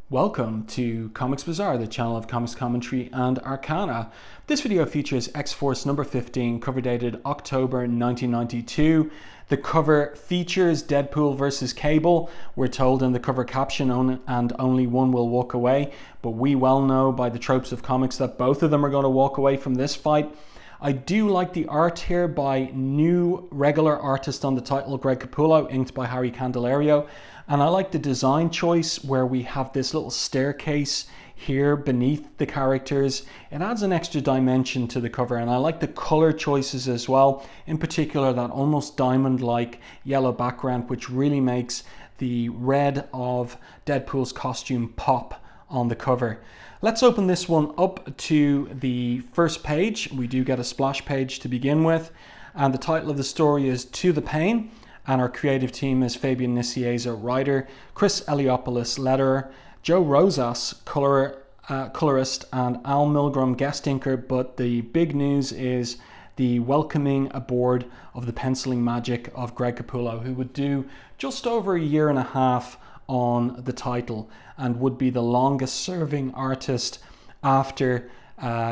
Welcome to Comics Bazaar, the channel of comics commentary and arcana. This video features X-Force number 15, cover dated October 1992. The cover features Deadpool versus Cable. We're told in the cover caption, and only one will walk away, but we well know by the tropes of comics that both of them are going to walk away from this fight. I do like the art here by new regular artist on the title, Greg Capullo, inked by Harry Candelario. And I like the design choice where we have this little staircase here beneath the characters. It adds an extra dimension to the cover, and I like the color choices as well. In particular, that almost diamond-like yellow background, which really makes the red of Deadpool's costume pop on the cover. Let's open this one up to the first page. We do get a splash page to begin with, and the title of the story is To the Pain, and our creative team is Fabian Nicieza, writer, Chris Eliopoulos, letterer, Joe Rosas, colorist, and Al Milgrom, guest inker. But the big news is the welcoming aboard of the penciling magic of Greg Capullo, who would do just over a year and a half on the title and would be the longest serving artist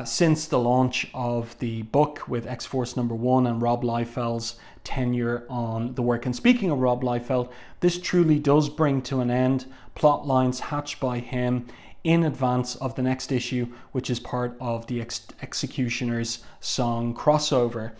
since the launch of the book with X-Force number 1 and Rob Liefeld's tenure on the work. And speaking of Rob Liefeld, this truly does bring to an end plot lines hatched by him in advance of the next issue, which is part of the Executioner's Song crossover.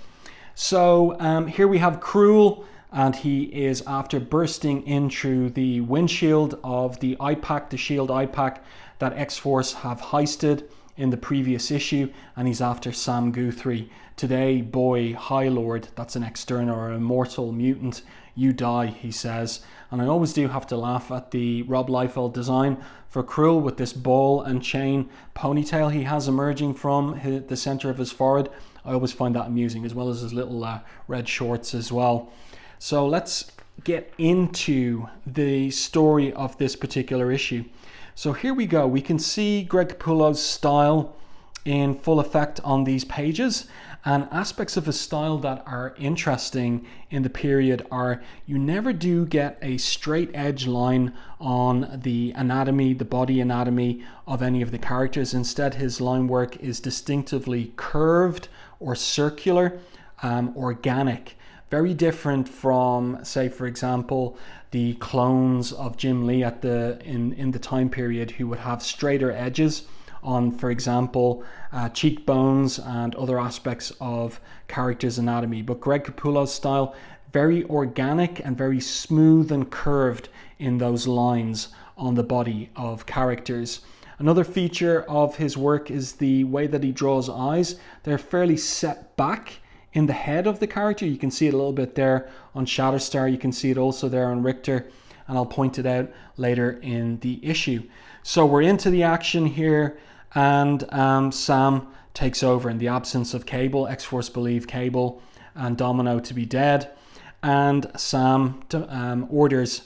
So here we have Crule, and he is after bursting in through the windshield of the iPack, the Shield iPack that X-Force have heisted in the previous issue, and he's after Sam Guthrie. Today, boy, High Lord, that's an external or immortal mutant, you die, he says. And I always do have to laugh at the Rob Liefeld design for Crule with this ball and chain ponytail he has emerging from the center of his forehead. I always find that amusing, as well as his little red shorts as well. So let's get into the story of this particular issue. So here we go. We can see Greg Capullo's style in full effect on these pages, and aspects of his style that are interesting in the period are you never do get a straight edge line on the anatomy, the body anatomy of any of the characters. Instead, his line work is distinctively curved or circular, organic. Very different from, say, for example, the clones of Jim Lee in the time period, who would have straighter edges on, for example, cheekbones and other aspects of characters' anatomy. But Greg Capullo's style, very organic and very smooth and curved in those lines on the body of characters. Another feature of his work is the way that he draws eyes. They're fairly set back in the head of the character. You can see it a little bit there on Shatterstar. You can see it also there on Richter, and I'll point it out later in the issue. So we're into the action here, and Sam takes over in the absence of Cable. X-Force believe Cable and Domino to be dead, and Sam orders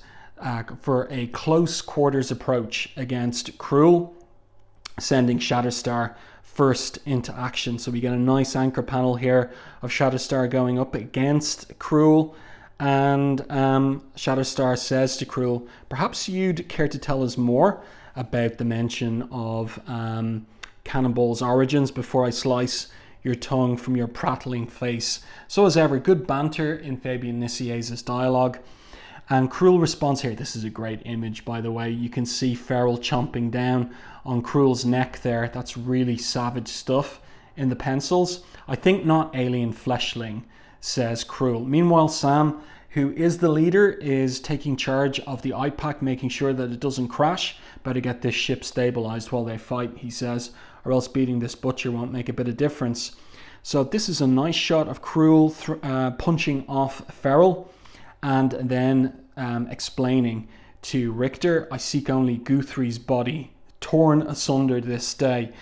for a close quarters approach against Crule, sending Shatterstar first into action. So we get a nice anchor panel here of Shatterstar going up against Crule, and Shatterstar says to Crule, perhaps you'd care to tell us more about the mention of Cannonball's origins before I slice your tongue from your prattling face. So as ever, good banter in Fabian Nicieza's dialogue. And Crule responds here. This is a great image, by the way. You can see Feral chomping down on Crule's neck there. That's really savage stuff in the pencils. I think not alien fleshling, says Crule. Meanwhile, Sam, who is the leader, is taking charge of the iPack, making sure that it doesn't crash. Better get this ship stabilized while they fight, he says, or else beating this butcher won't make a bit of difference. So this is a nice shot of Crule punching off Feral, and then explaining to Richter, I seek only Guthrie's body, torn asunder this day.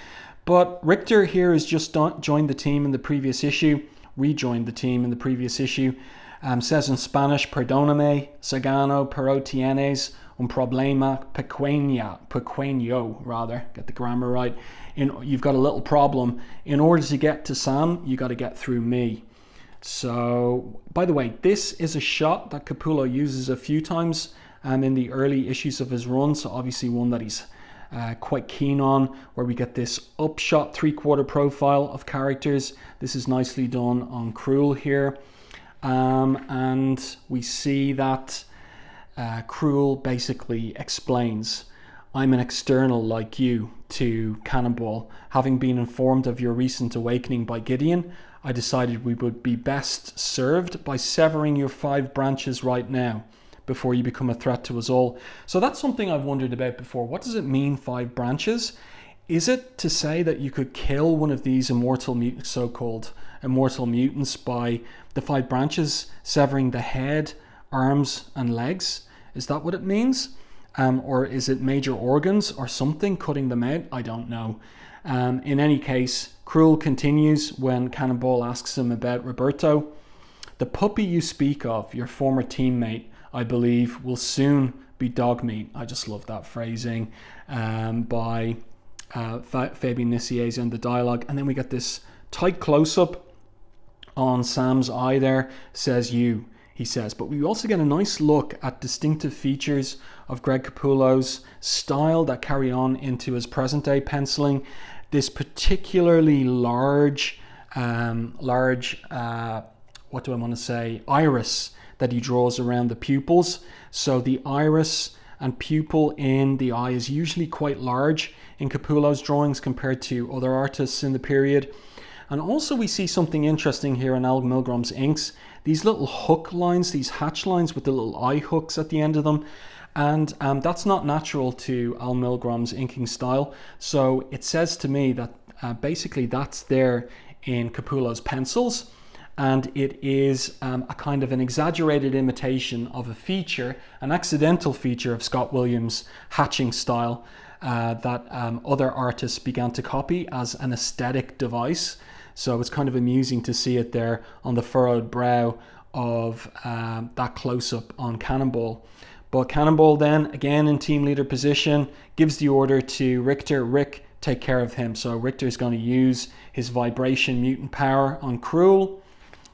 But Richter here has just rejoined the team in the previous issue, says in Spanish, perdóname, Sagano, pero tienes un problema pequeño, rather, get the grammar right. You've got a little problem. In order to get to Sam, you got to get through me. So, by the way, this is a shot that Capullo uses a few times in the early issues of his run, so obviously one that he's quite keen on, where we get this upshot 3/4 profile of characters. This is nicely done on Crule here. And we see that Crule basically explains, I'm an external like you to Cannonball. Having been informed of your recent awakening by Gideon, I decided we would be best served by severing your 5 branches right now before you become a threat to us all. So that's something I've wondered about before. What does it mean, 5 branches? Is it to say that you could kill one of these so-called immortal mutants by the 5 branches severing the head, arms and legs? Is that what it means? Or is it major organs or something, cutting them out? I don't know. In any case, Crule continues when Cannonball asks him about Roberto. The puppy you speak of, your former teammate, I believe, will soon be dog meat. I just love that phrasing by Fabian Nicieza in the dialogue. And then we get this tight close-up on Sam's eye there, says you, he says. But we also get a nice look at distinctive features of Greg Capullo's style that carry on into his present-day penciling. This particularly large, iris that he draws around the pupils. So the iris and pupil in the eye is usually quite large in Capullo's drawings compared to other artists in the period. And also we see something interesting here in Al Milgrom's inks. These little hook lines, these hatch lines with the little eye hooks at the end of them. And that's not natural to Al Milgrom's inking style. So it says to me that basically that's there in Capullo's pencils. And it is a kind of an exaggerated imitation of a feature, an accidental feature of Scott Williams' hatching style that other artists began to copy as an aesthetic device. So it's kind of amusing to see it there on the furrowed brow of that close-up on Cannonball. But Cannonball then, again in team leader position, gives the order to Richter. Rick, take care of him. So Richter's going to use his vibration mutant power on Crule.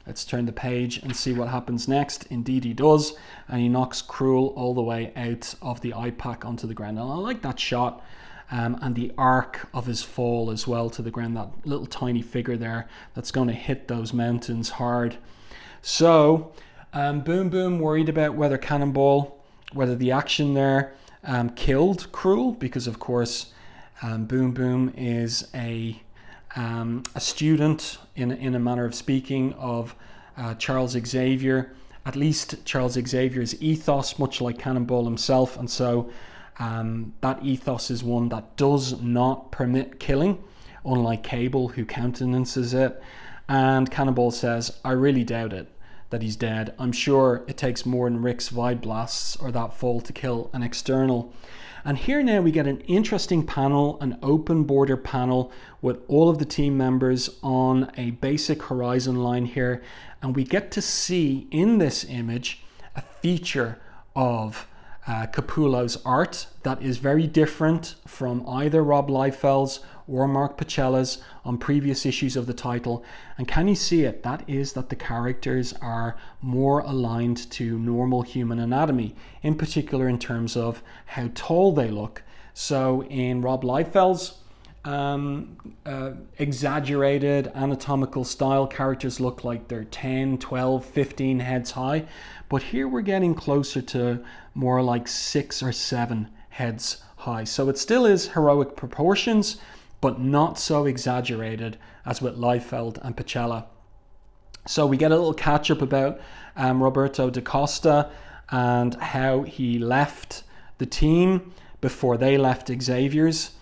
Let's turn the page and see what happens next. Indeed he does, and he knocks Crule all the way out of the eye pack onto the ground. And I like that shot and the arc of his fall as well to the ground, that little tiny figure there that's going to hit those mountains hard. So Boom Boom worried about whether the action there killed Crule, because of course Boom Boom is a student, in a manner of speaking, of Charles Xavier, at least Charles Xavier's ethos, much like Cannonball himself. And so that ethos is one that does not permit killing, unlike Cable, who countenances it. And Cannonball says, I really doubt it, that he's dead. I'm sure it takes more than Rick's vibe blasts or that fall to kill an external. And here now we get an interesting panel, an open border panel with all of the team members on a basic horizon line here. And we get to see in this image a feature of Capullo's art that is very different from either Rob Liefeld's or Mark Pacella's on previous issues of the title. And can you see it? That is that the characters are more aligned to normal human anatomy, in particular in terms of how tall they look. So in Rob Liefeld's exaggerated anatomical style, characters look like they're 10, 12, 15 heads high. But here we're getting closer to more like 6 or 7 heads high. So it still is heroic proportions, but not so exaggerated as with Liefeld and Pacella. So we get a little catch up about Roberto da Costa and how he left the team before they left Xavier's,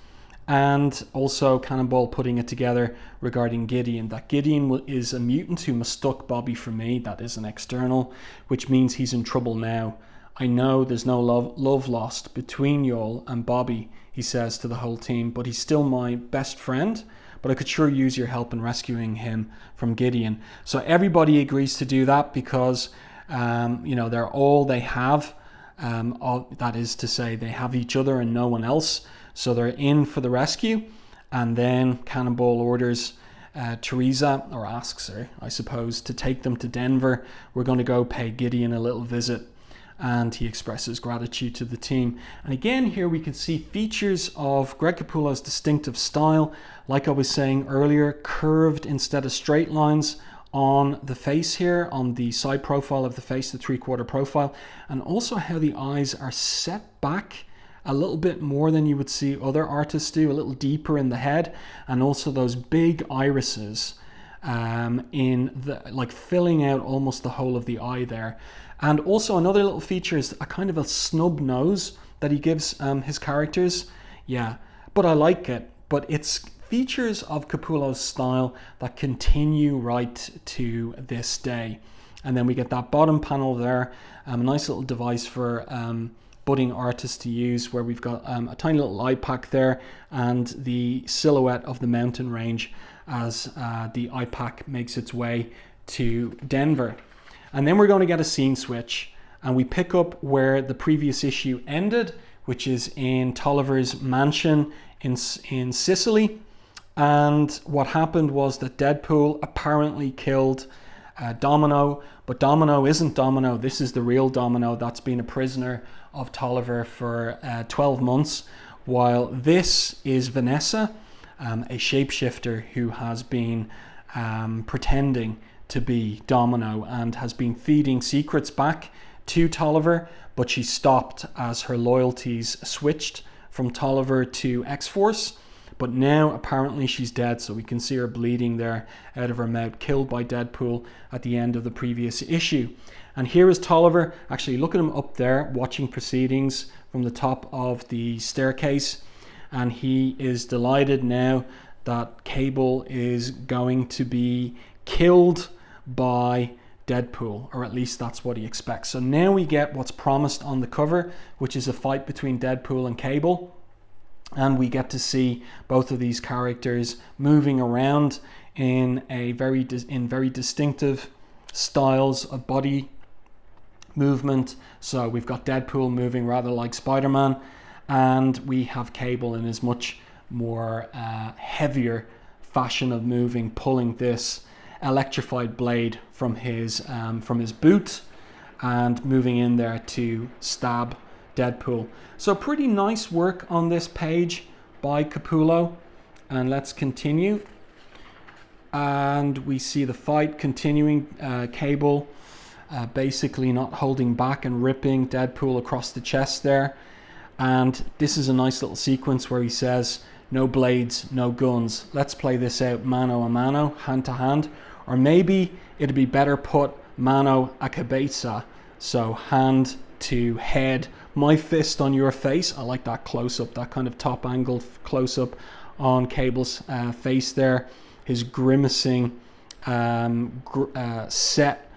and also Cannonball putting it together regarding Gideon, that Gideon is a mutant who mistook Bobby for me, that is an external, which means he's in trouble now. I know there's no love lost between y'all and Bobby, he says to the whole team, but he's still my best friend, but I could sure use your help in rescuing him from Gideon. So everybody agrees to do that because, they're all they have. That is to say, they have each other and no one else. So they're in for the rescue. And then Cannonball orders Teresa, or asks her, I suppose, to take them to Denver. We're going to go pay Gideon a little visit. and he expresses gratitude to the team. And again, here we can see features of Greg Capullo's distinctive style. Like I was saying earlier, curved instead of straight lines on the face here, on the side profile of the face, the 3/4 profile, and also how the eyes are set back a little bit more than you would see other artists do, a little deeper in the head, and also those big irises in the, like, filling out almost the whole of the eye there. And also another little feature is a kind of a snub nose that he gives his characters. Yeah, but I like it. But it's features of Capullo's style that continue right to this day. And then we get that bottom panel there, a nice little device for budding artists to use, where we've got a tiny little eye pack there and the silhouette of the mountain range as the eye pack makes its way to Denver. And then we're going to get a scene switch, and we pick up where the previous issue ended, which is in Tolliver's mansion in Sicily. And what happened was that Deadpool apparently killed Domino, but Domino isn't Domino. This is the real Domino that's been a prisoner of Tolliver for 12 months, while this is Vanessa, a shapeshifter who has been pretending to be Domino and has been feeding secrets back to Tolliver, but she stopped as her loyalties switched from Tolliver to X-Force. But now apparently she's dead, so we can see her bleeding there out of her mouth, killed by Deadpool at the end of the previous issue. And here is Tolliver. Actually, look at him up there watching proceedings from the top of the staircase, and he is delighted now that Cable is going to be killed by Deadpool, or at least that's what he expects. So now we get what's promised on the cover, which is a fight between Deadpool and Cable. And we get to see both of these characters moving around in very distinctive styles of body movement. So we've got Deadpool moving rather like Spider-Man, and we have Cable in his much more heavier fashion of moving, pulling this electrified blade from his boot and moving in there to stab Deadpool. So pretty nice work on this page by Capullo. And let's continue. And we see the fight continuing. Cable basically not holding back and ripping Deadpool across the chest there. And this is a nice little sequence where he says, "No blades, no guns. Let's play this out mano a mano, hand to hand. Or maybe it'd be better put mano a cabeza." So hand to head, my fist on your face. I like that close-up, that kind of top angle close-up on Cable's face there. His grimacing set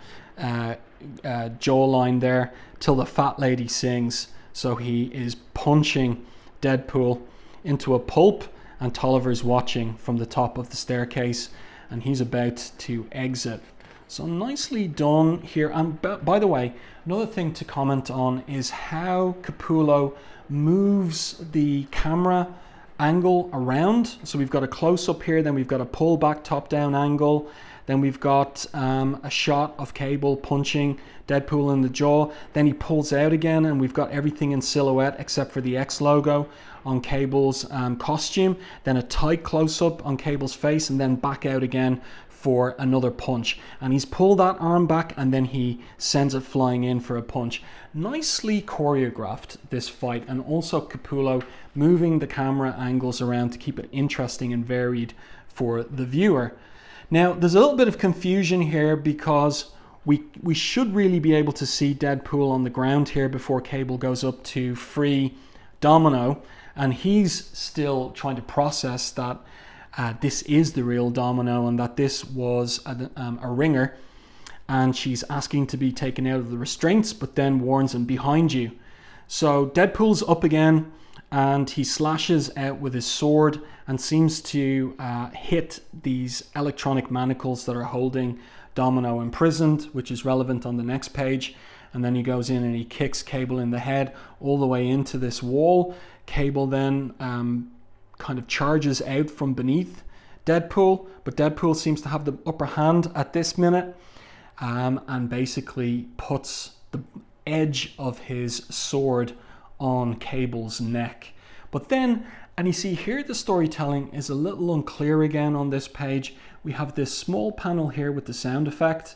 jawline there till the fat lady sings. So he is punching Deadpool into a pulp, and Tolliver's watching from the top of the staircase, and he's about to exit. So nicely done here. And by the way, another thing to comment on is how Capullo moves the camera angle around. So we've got a close-up here, then we've got a pull-back top-down angle, then we've got a shot of Cable punching Deadpool in the jaw, then he pulls out again, and we've got everything in silhouette except for the X logo on Cable's costume, then a tight close-up on Cable's face, and then back out again for another punch. And he's pulled that arm back, and then he sends it flying in for a punch. Nicely choreographed, this fight, and also Capullo moving the camera angles around to keep it interesting and varied for the viewer. Now, there's a little bit of confusion here because we should really be able to see Deadpool on the ground here before Cable goes up to free Domino, and he's still trying to process that this is the real Domino and that this was a ringer, and she's asking to be taken out of the restraints, but then warns him, "Behind you." So Deadpool's up again, and he slashes out with his sword and seems to hit these electronic manacles that are holding Domino imprisoned, which is relevant on the next page. And then he goes in and he kicks Cable in the head all the way into this wall. Cable then kind of charges out from beneath Deadpool, but Deadpool seems to have the upper hand at this minute, and basically puts edge of his sword on Cable's neck. But then, and you see here the storytelling is a little unclear again on this page. We have this small panel here with the sound effect,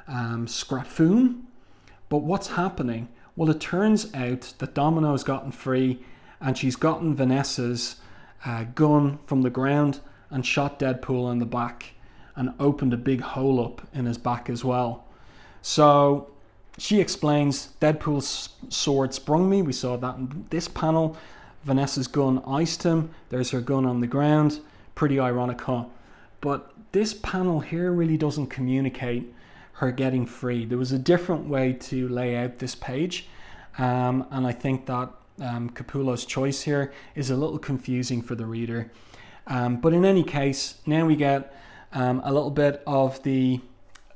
Scrafoon. But what's happening? Well, it turns out that Domino's gotten free and she's gotten Vanessa's gun from the ground and shot Deadpool in the back and opened a big hole up in his back as well. So she explains, Deadpool's sword sprung me. We saw that in this panel. Vanessa's gun iced him. There's her gun on the ground. Pretty ironic, huh? But this panel here really doesn't communicate her getting free. There was a different way to lay out this page. And I think that Capullo's choice here is a little confusing for the reader. But in any case, now we get a little bit of the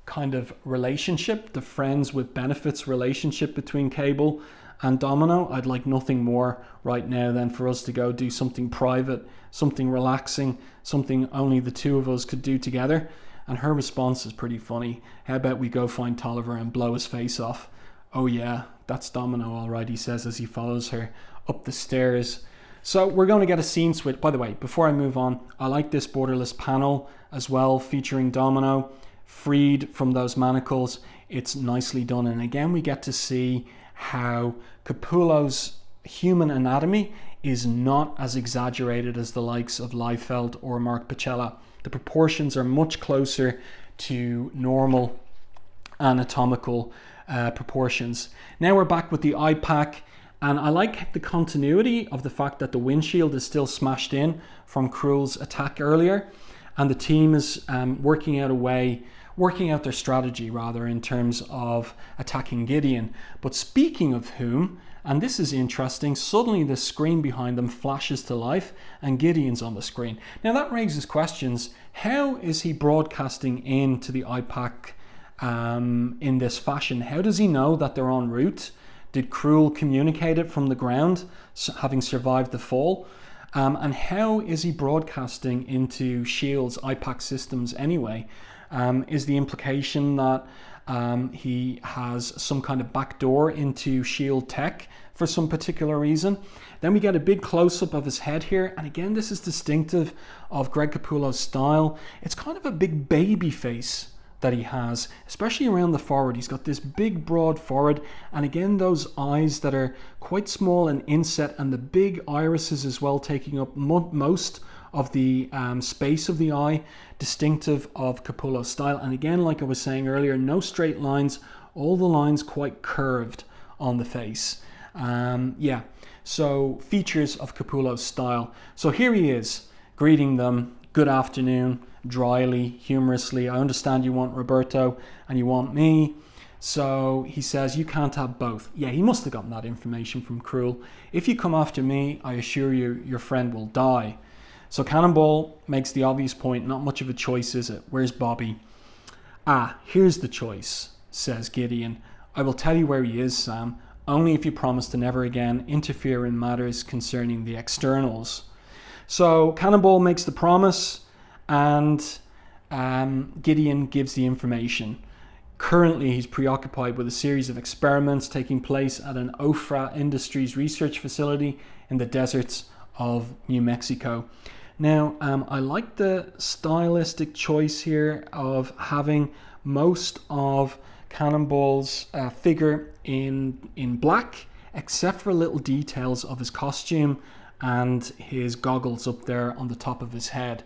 kind of relationship, the friends with benefits relationship between Cable and Domino. I'd like nothing more right now than for us to go do something private, something relaxing, something only the two of us could do together. And her response is pretty funny. How about we go find Tolliver and blow his face off? Oh yeah, that's Domino all right, he says as he follows her up the stairs. So we're going to get a scene switch. By the way, before I move on, I like this borderless panel as well, featuring Domino freed from those manacles. It's nicely done. And again, we get to see how Capullo's human anatomy is not as exaggerated as the likes of Liefeld or Mark Pacella. The proportions are much closer to normal anatomical proportions. Now we're back with the eye pack, and I like the continuity of the fact that the windshield is still smashed in from Crule's attack earlier, and the team is working out their strategy rather in terms of attacking Gideon. But speaking of whom, and this is interesting, suddenly the screen behind them flashes to life and Gideon's on the screen. Now that raises questions. How is he broadcasting into the iPack in this fashion? How does he know that they're en route? Did Crule communicate it from the ground, having survived the fall? And how is he broadcasting into S.H.I.E.L.D.'s iPack systems anyway? Is the implication that he has some kind of backdoor into S.H.I.E.L.D. tech for some particular reason? Then we get a big close-up of his head here, and again this is distinctive of Greg Capullo's style. It's kind of a big baby face that he has, especially around the forehead. He's got this big broad forehead, and again those eyes that are quite small and inset, and the big irises as well, taking up most of the space of the eye, distinctive of Capullo's style. And again, like I was saying earlier, no straight lines, all the lines quite curved on the face. So features of Capullo's style. So here he is greeting them, good afternoon, dryly, humorously. I understand you want Roberto and you want me. So he says, you can't have both. Yeah, he must have gotten that information from Crule. If you come after me, I assure you, your friend will die. So Cannonball makes the obvious point, not much of a choice, is it? Where's Bobby? Ah, here's the choice, says Gideon. I will tell you where he is, Sam, only if you promise to never again interfere in matters concerning the externals. So Cannonball makes the promise, and Gideon gives the information. Currently, he's preoccupied with a series of experiments taking place at an Ofra Industries research facility in the deserts of New Mexico. Now, I like the stylistic choice here of having most of Cannonball's figure in black, except for little details of his costume and his goggles up there on the top of his head.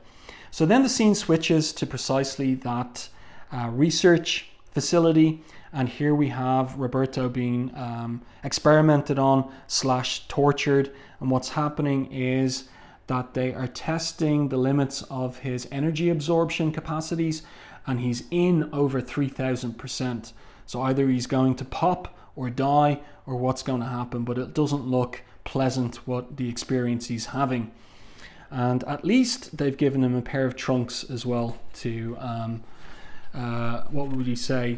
So then the scene switches to precisely that research facility, and here we have Roberto being experimented on / tortured, and what's happening is that they are testing the limits of his energy absorption capacities, and he's in over 3,000%. So either he's going to pop or die, or what's going to happen, but it doesn't look pleasant what the experience he's having. And at least they've given him a pair of trunks as well to what would you say,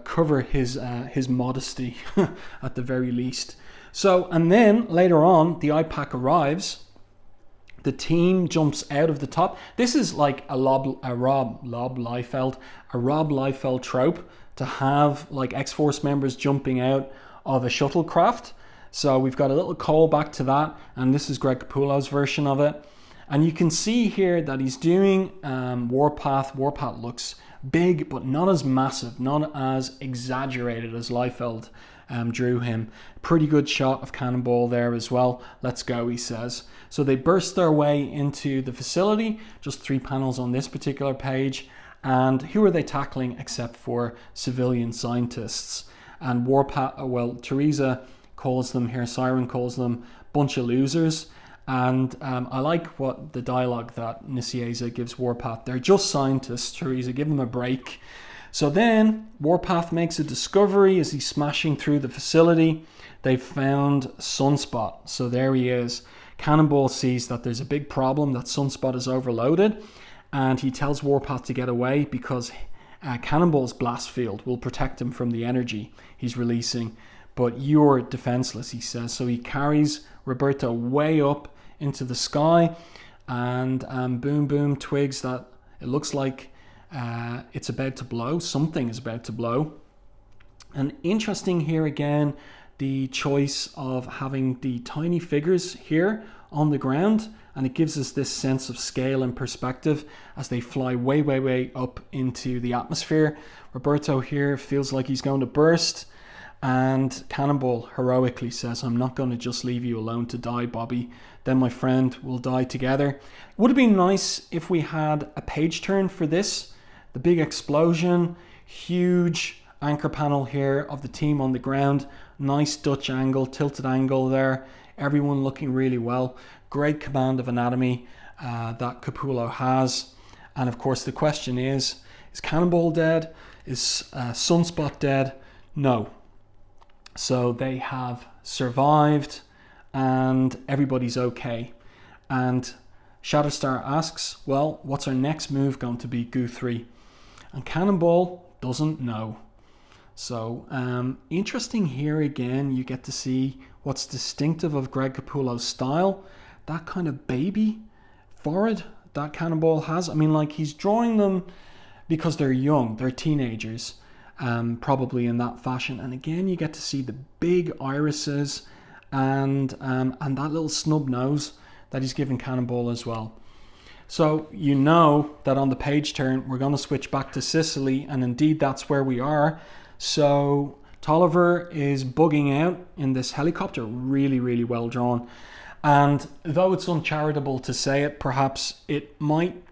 cover his modesty at the very least. So, and then later on, the iPack arrives. The team jumps out of the top. This is like a Rob Liefeld trope to have like X-Force members jumping out of a shuttlecraft. So we've got a little callback to that, and this is Greg Capullo's version of it. And you can see here that he's doing Warpath. Warpath looks big, but not as massive, not as exaggerated as Liefeld drew him. Pretty good shot of Cannonball there as well. Let's go, he says. So they burst their way into the facility, just 3 panels on this particular page. And who are they tackling except for civilian scientists? And Warpath, well, Teresa calls them here, Siren calls them bunch of losers. And I like what the dialogue that Nicieza gives Warpath. They're just scientists, Teresa, give them a break. So then Warpath makes a discovery as he's smashing through the facility. They've found Sunspot. So there he is. Cannonball sees that there's a big problem, that Sunspot is overloaded. And he tells Warpath to get away because Cannonball's blast field will protect him from the energy he's releasing. But you're defenseless, he says. So he carries Roberto way up into the sky, and boom, boom, twigs that it looks like it's about to blow. Something is about to blow. And interesting here again, the choice of having the tiny figures here on the ground, and it gives us this sense of scale and perspective as they fly way, way, way up into the atmosphere. Roberto here feels like he's going to burst, and Cannonball heroically says, I'm not going to just leave you alone to die, Bobby. Then my friend will die together. It would have been nice if we had a page turn for this. The big explosion, huge anchor panel here of the team on the ground. Nice Dutch angle, tilted angle there. Everyone looking really well. Great command of anatomy that Capullo has. And of course the question is Cannonball dead? Is Sunspot dead? No. So they have survived and everybody's okay. And Shatterstar asks, well, what's our next move going to be, Goo 3? And Cannonball doesn't know. So interesting here again, you get to see what's distinctive of Greg Capullo's style. That kind of baby forehead that Cannonball has. I mean, like, he's drawing them because they're young, they're teenagers. Probably in that fashion, and again you get to see the big irises and that little snub nose that he's given Cannonball as well. So you know that on the page turn we're going to switch back to Sicily, and indeed that's where we are. So Tolliver is bugging out in this helicopter, really, really well drawn. And though it's uncharitable to say it, perhaps it might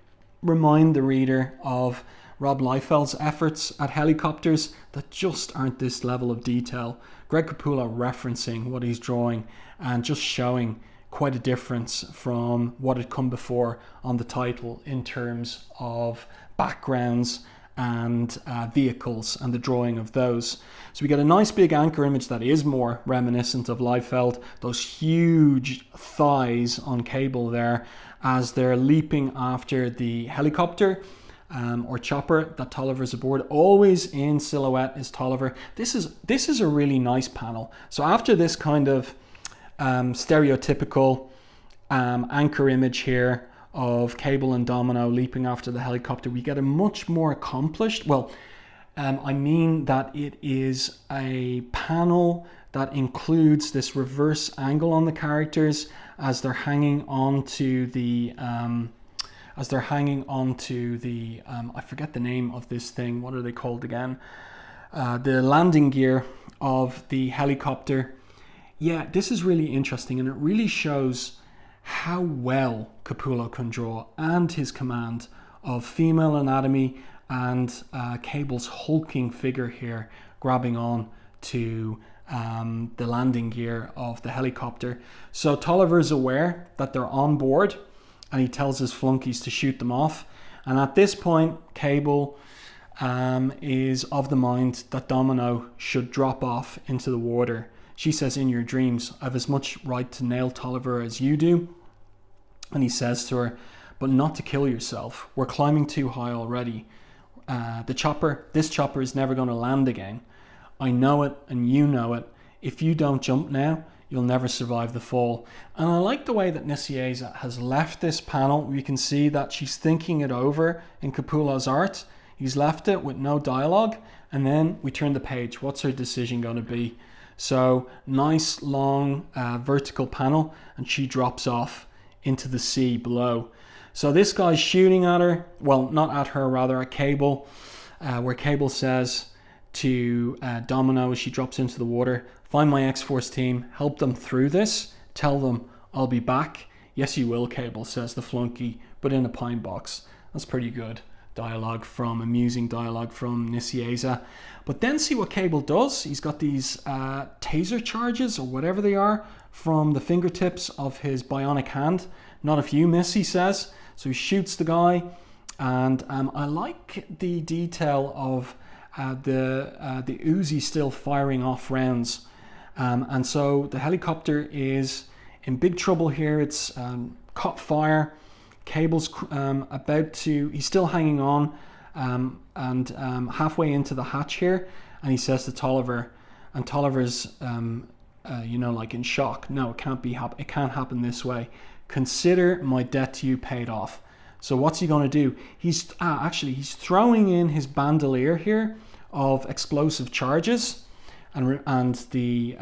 remind the reader of Rob Liefeld's efforts at helicopters that just aren't this level of detail. Greg Capullo referencing what he's drawing and just showing quite a difference from what had come before on the title in terms of backgrounds and vehicles and the drawing of those. So we get a nice big anchor image that is more reminiscent of Liefeld, those huge thighs on Cable there as they're leaping after the helicopter. Or chopper that Tolliver's aboard. Always in silhouette is Tolliver. This is a really nice panel. So after this kind of stereotypical anchor image here of Cable and Domino leaping after the helicopter, we get a much more accomplished, I mean that it is a panel that includes this reverse angle on the characters as they're hanging onto the I forget the name of this thing. What are they called again? The landing gear of the helicopter. Yeah, this is really interesting, and it really shows how well Capullo can draw and his command of female anatomy and Cable's hulking figure here grabbing on to the landing gear of the helicopter. So Tolliver is aware that they're on board, and he tells his flunkies to shoot them off. And at this point, Cable is of the mind that Domino should drop off into the water. She says, in your dreams, I have as much right to nail Tolliver as you do. And he says to her, but not to kill yourself. We're climbing too high already. This chopper is never going to land again. I know it, and you know it. If you don't jump now, you'll never survive the fall. And I like the way that Nicieza has left this panel. We can see that she's thinking it over in Capullo's art. He's left it with no dialogue, and then we turn the page. What's her decision going to be? So nice long vertical panel, and she drops off into the sea below. So this guy's shooting at her, well, not at her, rather at Cable, where Cable says to Domino as she drops into the water, find my X-Force team, help them through this, tell them I'll be back. Yes, you will, Cable, says the flunky, but in a pine box. That's pretty good amusing dialogue from Nicieza. But then see what Cable does. He's got these taser charges, or whatever they are, from the fingertips of his bionic hand. Not if you miss, he says. So he shoots the guy, and I like the detail of the Uzi still firing off rounds. And so the helicopter is in big trouble here. It's caught fire. Cable's he's still hanging on, and halfway into the hatch here, and he says to Tolliver, and Tolliver's like in shock. No, it can't happen this way. Consider my debt to you paid off. So what's he going to do? He's throwing in his bandolier here of explosive charges, and the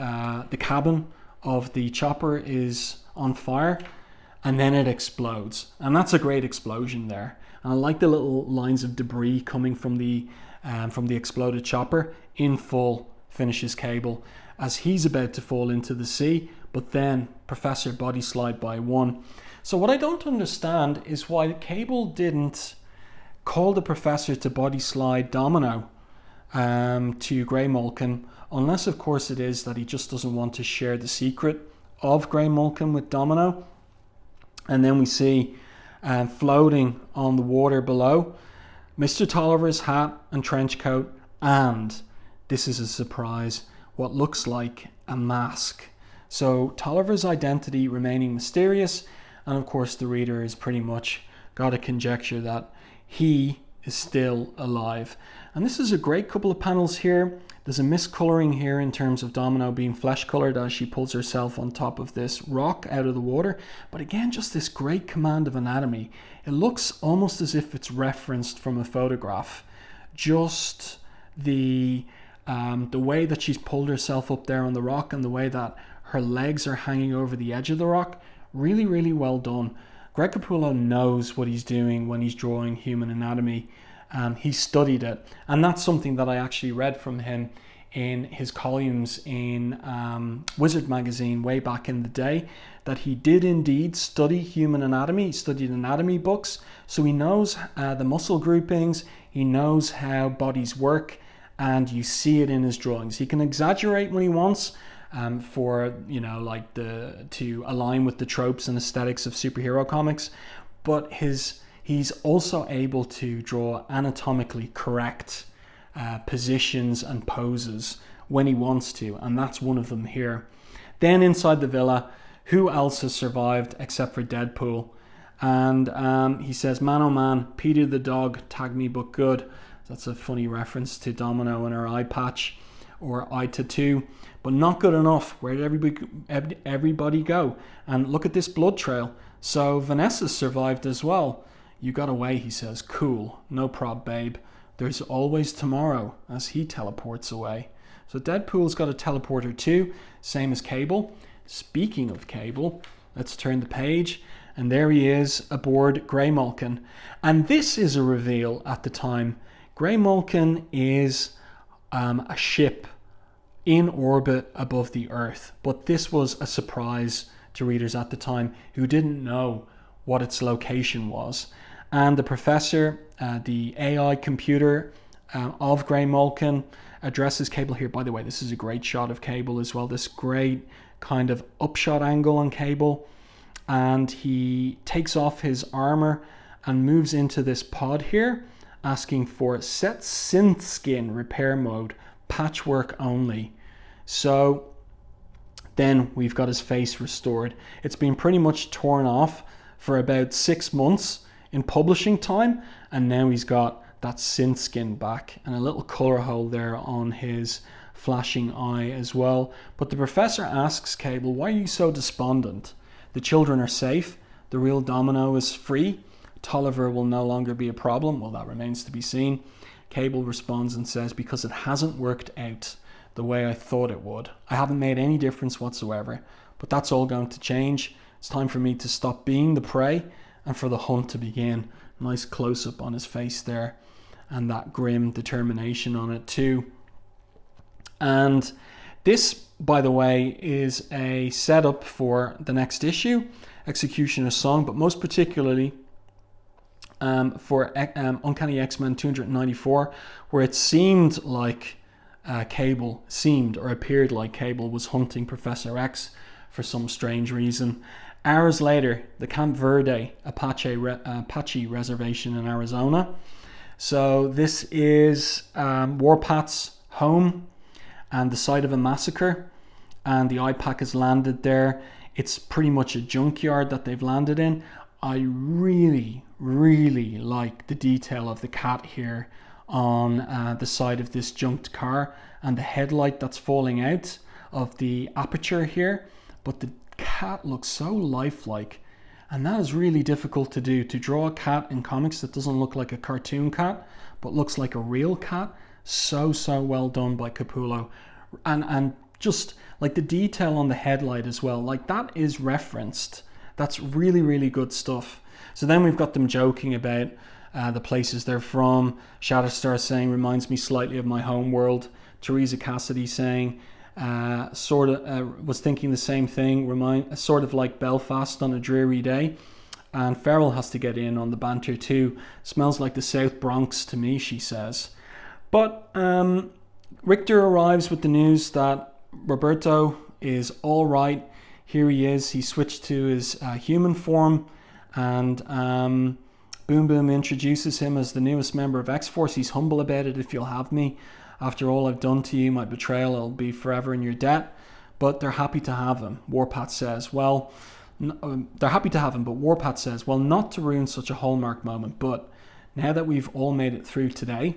cabin of the chopper is on fire. And then it explodes, and that's a great explosion there. And I like the little lines of debris coming from the exploded chopper. In full finishes Cable as he's about to fall into the sea, but then Professor body slide by one. So what I don't understand is why Cable didn't call the Professor to body slide Domino to Grey Mulkin, unless of course it is that he just doesn't want to share the secret of Grey Mulkin with Domino. And then we see floating on the water below Mr. Tolliver's hat and trench coat, and this is a surprise, what looks like a mask. So Tolliver's identity remaining mysterious, and of course the reader is pretty much got to conjecture that he is still alive. And this is a great couple of panels here. There's a miscoloring here in terms of Domino being flesh colored as she pulls herself on top of this rock out of the water. But again, just this great command of anatomy. It looks almost as if it's referenced from a photograph. Just the way that she's pulled herself up there on the rock, and the way that her legs are hanging over the edge of the rock. Really, really well done. Greg Capullo knows what he's doing when he's drawing human anatomy. He studied it, and that's something that I actually read from him in his columns in Wizard magazine way back in the day, that he did indeed study human anatomy. He studied anatomy books, so he knows the muscle groupings, he knows how bodies work, and you see it in his drawings. He can exaggerate when he wants, to align with the tropes and aesthetics of superhero comics, but he's also able to draw anatomically correct positions and poses when he wants to, and that's one of them here. Then inside the villa, who else has survived except for Deadpool? And he says, man oh man, Peter the dog tagged me but good. That's a funny reference to Domino and her eye patch, or eye tattoo, but not good enough. Where did everybody go? And look at this blood trail. So Vanessa survived as well. You got away, he says. Cool, no prob, babe. There's always tomorrow, as he teleports away. So Deadpool's got a teleporter too, same as Cable. Speaking of Cable, let's turn the page, and there he is aboard Grey Mulkin. And this is a reveal at the time. Grey Mulkin is a ship in orbit above the Earth, but this was a surprise to readers at the time who didn't know what its location was. And the Professor, the AI computer of Grey Mulkin, addresses Cable here. By the way, this is a great shot of Cable as well, this great kind of upshot angle on Cable, and he takes off his armor and moves into this pod here, asking for set synth skin repair mode, patchwork only. So then we've got his face restored. It's been pretty much torn off for about 6 months in publishing time, and now he's got that synth skin back and a little color hole there on his flashing eye as well. But the Professor asks Cable, why are you so despondent? The children are safe, the real Domino is free. Tolliver will no longer be a problem. Well, that remains to be seen. Cable responds and says, because it hasn't worked out the way I thought it would. I haven't made any difference whatsoever, but that's all going to change. It's time for me to stop being the prey and for the hunt to begin. Nice close-up on his face there, and that grim determination on it too. And this, by the way, is a setup for the next issue, Executioner's Song, but most particularly for Uncanny X-Men 294, where it seemed like appeared like Cable was hunting Professor X for some strange reason. Hours later, the Camp Verde Apache Reservation in Arizona. So this is Warpath's home and the site of a massacre, and the IPAC has landed there. It's pretty much a junkyard that they've landed in. I really, really like the detail of the cat here on the side of this junked car, and the headlight that's falling out of the aperture here. But the cat looks so lifelike, and that is really difficult to do, to draw a cat in comics that doesn't look like a cartoon cat but looks like a real cat. So well done by Capullo. And just like the detail on the headlight as well, like that is referenced. That's really, really good stuff. So then we've got them joking about the places they're from. Shatterstar saying, reminds me slightly of my home world. Teresa Cassidy saying, was thinking the same thing, sort of like Belfast on a dreary day. And Farrell has to get in on the banter too. Smells like the South Bronx to me, she says. But Richter arrives with the news that Roberto is all right. Here he is. He switched to his human form, and Boom Boom introduces him as the newest member of X-Force. He's humble about it. If you'll have me, after all I've done to you, my betrayal, I'll be forever in your debt. But they're happy to have him. Warpath says, well, they're happy to have him, but Warpath says, well, not to ruin such a hallmark moment, but now that we've all made it through today,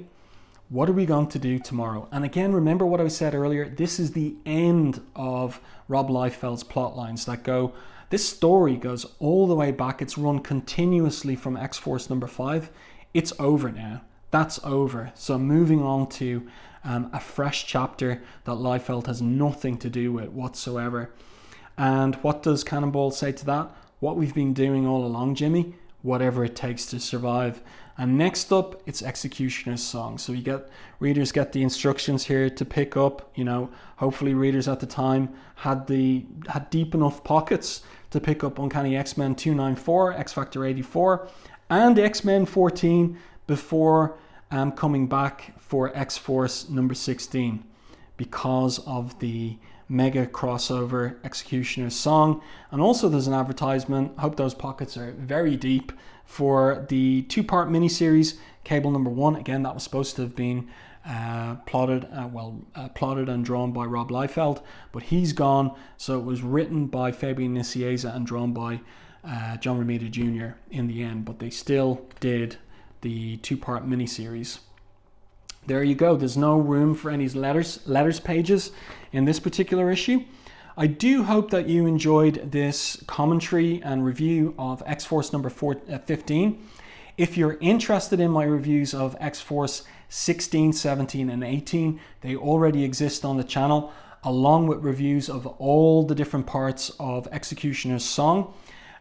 what are we going to do tomorrow? And again, remember what I said earlier, this is the end of Rob Liefeld's plot lines that go, this story goes all the way back. It's run continuously from X-Force number 5. It's over now. That's over. So moving on to a fresh chapter that Liefeld has nothing to do with whatsoever. And what does Cannonball say to that? What we've been doing all along, Jimmy. Whatever it takes to survive. And next up, it's Executioner's Song. So readers get the instructions here to pick up. Hopefully readers at the time had deep enough pockets to pick up Uncanny X-Men 294, X-Factor 84, and X-Men 14 before coming back for X-Force number 16, because of the mega crossover Executioner's Song. And also there's an advertisement, hope those pockets are very deep, for the 2-part miniseries Cable number 1. Again, that was supposed to have been plotted and drawn by Rob Liefeld, but he's gone. So it was written by Fabian Nicieza and drawn by John Romita Jr. in the end, but they still did the 2-part miniseries. There you go. There's no room for any letters pages in this particular issue. I do hope that you enjoyed this commentary and review of X-Force number 15. If you're interested in my reviews of X-Force 16, 17, and 18, they already exist on the channel, along with reviews of all the different parts of Executioner's Song.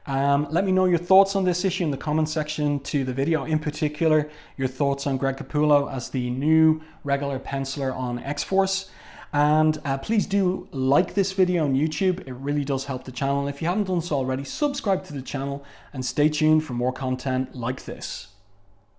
Let me know your thoughts on this issue in the comment section to the video, in particular your thoughts on Greg Capullo as the new regular penciler on X-Force. And please do like this video on YouTube. It really does help the channel. If you haven't done so already, subscribe to the channel and stay tuned for more content like this.